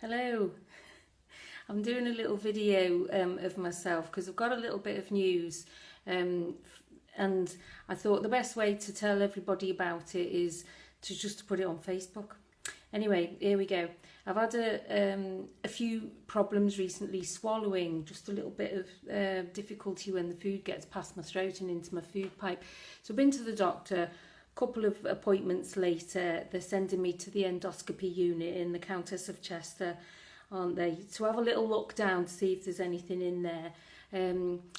Hello, I'm doing a little video of myself because I've got a little bit of news, and I thought the best way to tell everybody about it is to just put it on Facebook. Anyway, here we go. I've had a few problems recently swallowing, just a little bit of difficulty when the food gets past my throat and into my food pipe. So I've been to the doctor. Couple of appointments later, they're sending me to the endoscopy unit in the Countess of Chester, aren't they, to have a little look down to see if there's anything in there.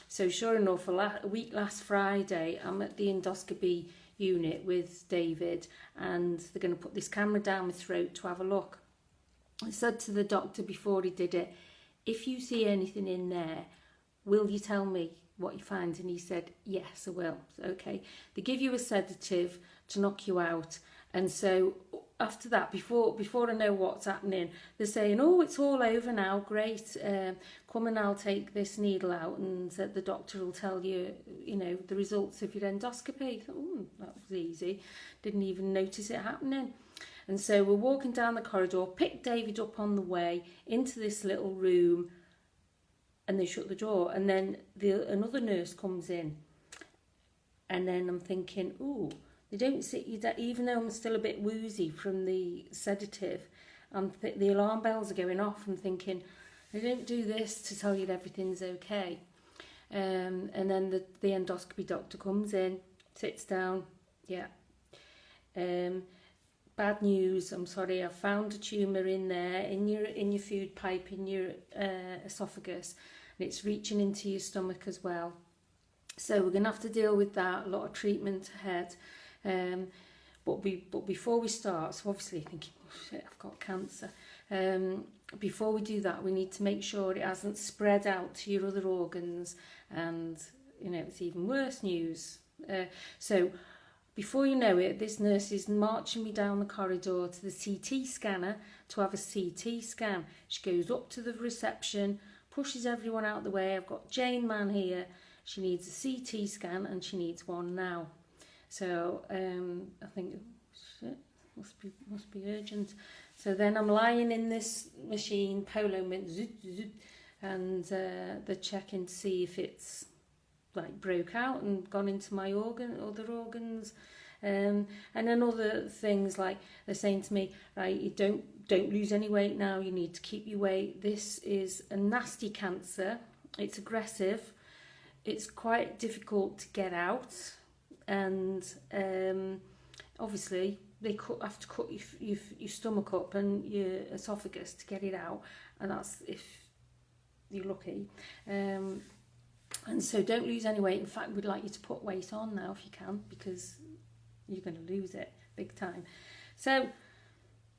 So sure enough, a week last Friday, I'm at the endoscopy unit with David, and they're going to put this camera down my throat to have a look. I said to the doctor before he did it, if you see anything in there, will you tell me what you find? And he said, yes, I will. Okay. They give you a sedative to knock you out. And so after that, before I know what's happening, they're saying, oh, it's all over now. Great. Come and I'll take this needle out, and the doctor will tell you, the results of your endoscopy. Oh, that was easy. Didn't even notice it happening. And so we're walking down the corridor, picked David up on the way into this little room, and they shut the door, and then another nurse comes in, and then I'm thinking, ooh, they don't sit you down, even though I'm still a bit woozy from the sedative, and the alarm bells are going off. I'm thinking, they don't do this to tell you that everything's okay. And then the endoscopy doctor comes in, sits down, yeah. Bad news, I'm sorry, I found a tumour in there, in your food pipe, in your esophagus, and it's reaching into your stomach as well. So we're going to have to deal with that, a lot of treatment ahead. But before we start, so obviously thinking, oh shit, I've got cancer. Before we do that, we need to make sure it hasn't spread out to your other organs, and it's even worse news. So before you know it, this nurse is marching me down the corridor to the CT scanner to have a CT scan. She goes up to the reception, pushes everyone out the way. I've got Jane Mann here. She needs a CT scan, and she needs one now. So I think, oh, shit, must be urgent. So then I'm lying in this machine, polo mint, zoot, zoot, and they're checking to see if it's like broke out and gone into my other organs, and then other things like they're saying to me, right, you don't lose any weight now, you need to keep your weight. This is a nasty cancer, it's aggressive, it's quite difficult to get out, and obviously they have to cut your stomach up and your esophagus to get it out, and that's if you're lucky. And so don't lose any weight. In fact, we'd like you to put weight on now if you can, because you're going to lose it big time. So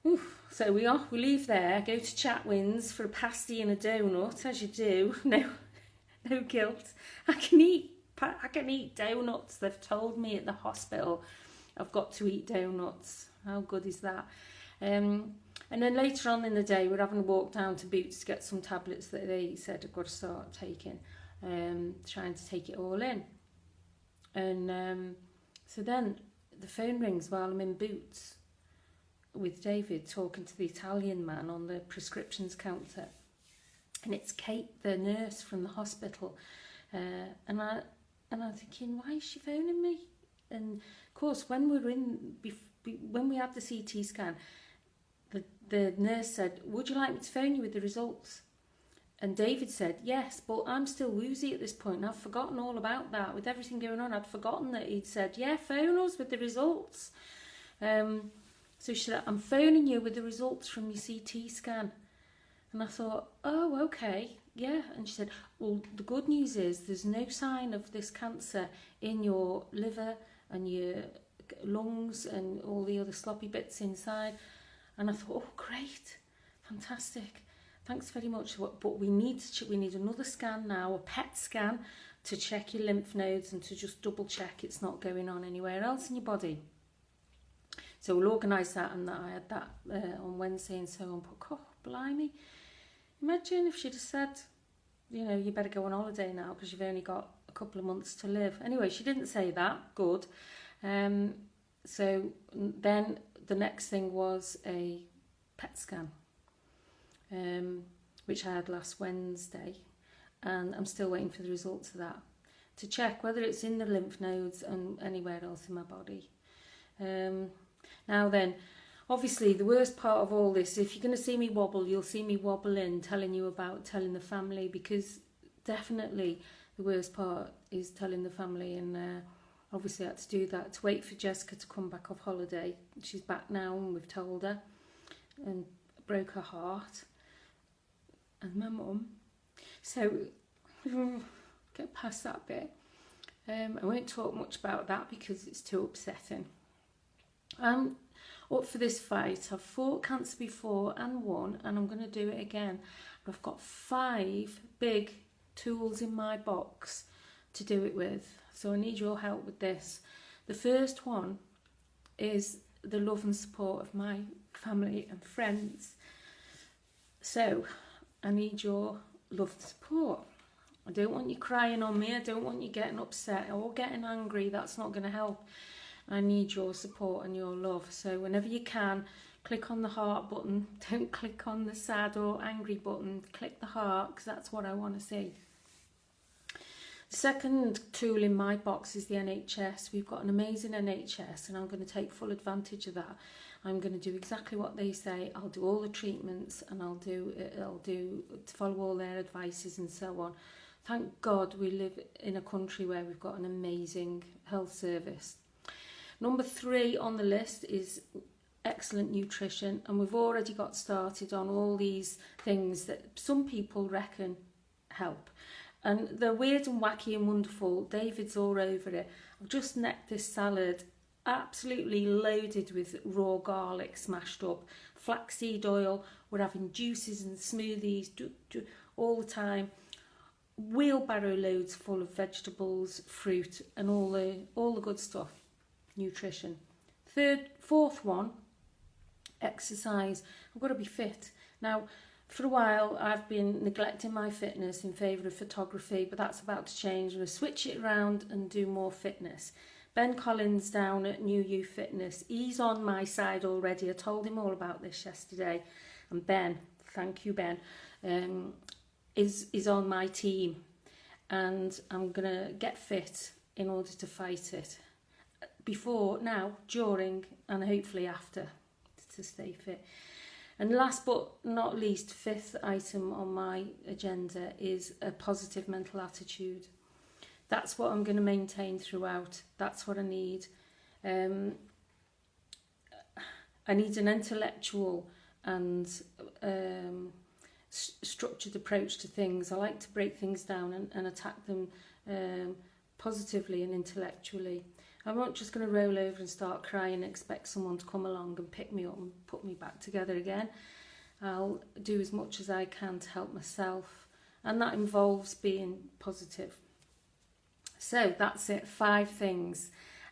we leave there, go to Chatwin's for a pasty and a donut, as you do. No guilt. I can eat donuts. They've told me at the hospital I've got to eat donuts. How good is that? And then later on in the day, we're having a walk down to Boots to get some tablets that they said I've got to start taking. Trying to take it all in, and so then the phone rings while I'm in Boots with David talking to the Italian man on the prescriptions counter, and it's Kate, the nurse from the hospital, and I'm thinking, why is she phoning me? And of course, when we had the CT scan, the nurse said, would you like me to phone you with the results? And David said, yes, but I'm still woozy at this point, and I've forgotten all about that. With everything going on, I'd forgotten that he'd said, yeah, phone us with the results. So she said, I'm phoning you with the results from your CT scan. And I thought, oh, okay, yeah. And she said, well, the good news is there's no sign of this cancer in your liver and your lungs and all the other sloppy bits inside. And I thought, oh, great, fantastic. Thanks very much, but we need another scan now, a PET scan, to check your lymph nodes and to just double check it's not going on anywhere else in your body. So we'll organise that, and I had that on Wednesday and so on. But, oh, blimey, imagine if she'd have said, you better go on holiday now because you've only got a couple of months to live. Anyway, she didn't say that, good. So then the next thing was a PET scan. which I had last Wednesday, and I'm still waiting for the results of that to check whether it's in the lymph nodes and anywhere else in my body. Now then, obviously the worst part of all this, if you're going to see me wobble, you'll see me wobble in telling you about telling the family, because definitely the worst part is telling the family, and obviously I had to do that, to wait for Jessica to come back off holiday. She's back now and we've told her, and broke her heart, and my mum. So get past that bit. I won't talk much about that because it's too upsetting. I'm up for this fight. I've fought cancer before and won, and I'm going to do it again. But I've got 5 big tools in my box to do it with, so I need your help with this. The first one is the love and support of my family and friends. So I need your love and support. I don't want you crying on me. I don't want you getting upset or getting angry. That's not going to help. I need your support and your love. So whenever you can, click on the heart button. Don't click on the sad or angry button. Click the heart, because that's what I want to see. The second tool in my box is the NHS. We've got an amazing NHS, and I'm going to take full advantage of that. I'm going to do exactly what they say. I'll do all the treatments, and I'll follow all their advices and so on. Thank God we live in a country where we've got an amazing health service. Number 3 on the list is excellent nutrition, and we've already got started on all these things that some people reckon help. And they're weird and wacky and wonderful. David's all over it. I've just necked this salad, absolutely loaded with raw garlic smashed up, flaxseed oil. We're having juices and smoothies all the time. Wheelbarrow loads full of vegetables, fruit, and all the good stuff. Nutrition. Fourth one, exercise. I've got to be fit. Now, for a while, I've been neglecting my fitness in favour of photography, but that's about to change. I'm going to switch it around and do more fitness. Ben Collins down at New You Fitness, he's on my side already. I told him all about this yesterday. And Ben, thank you, Ben, is on my team. And I'm going to get fit in order to fight it. Before, now, during, and hopefully after, to stay fit. And last but not least, 5th item on my agenda is a positive mental attitude. That's what I'm going to maintain throughout. That's what I need. I need an intellectual and structured approach to things. I like to break things down and attack them positively and intellectually. I'm not just going to roll over and start crying and expect someone to come along and pick me up and put me back together again. I'll do as much as I can to help myself, and that involves being positive. So that's it, 5 things,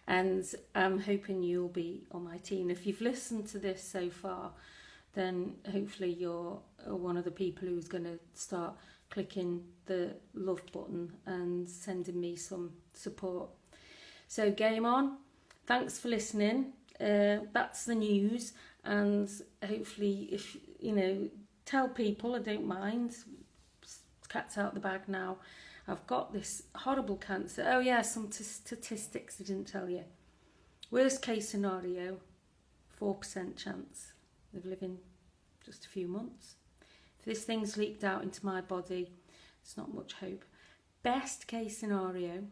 and I'm hoping you'll be on my team. If you've listened to this so far, then hopefully you're one of the people who's going to start clicking the love button and sending me some support. So game on. Thanks for listening. That's the news, and hopefully, if you know, tell people. I don't mind. Cat's out the bag now. I've got this horrible cancer. Oh yeah, some statistics I didn't tell you. Worst case scenario, 4% chance of living just a few months. If this thing's leaked out into my body, it's not much hope. Best case scenario,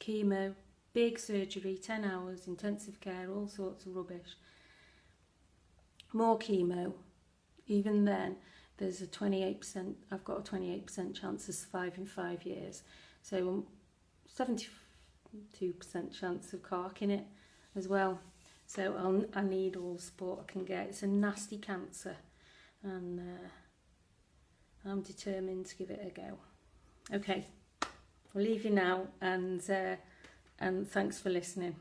chemo, big surgery, 10 hours, intensive care, all sorts of rubbish. More chemo. Even then, there's a 28%, I've got a 28% chance of surviving 5 years. So 72% chance of carking it as well. So I need all the support I can get. It's a nasty cancer, and I'm determined to give it a go. Okay, I'll leave you now, and thanks for listening.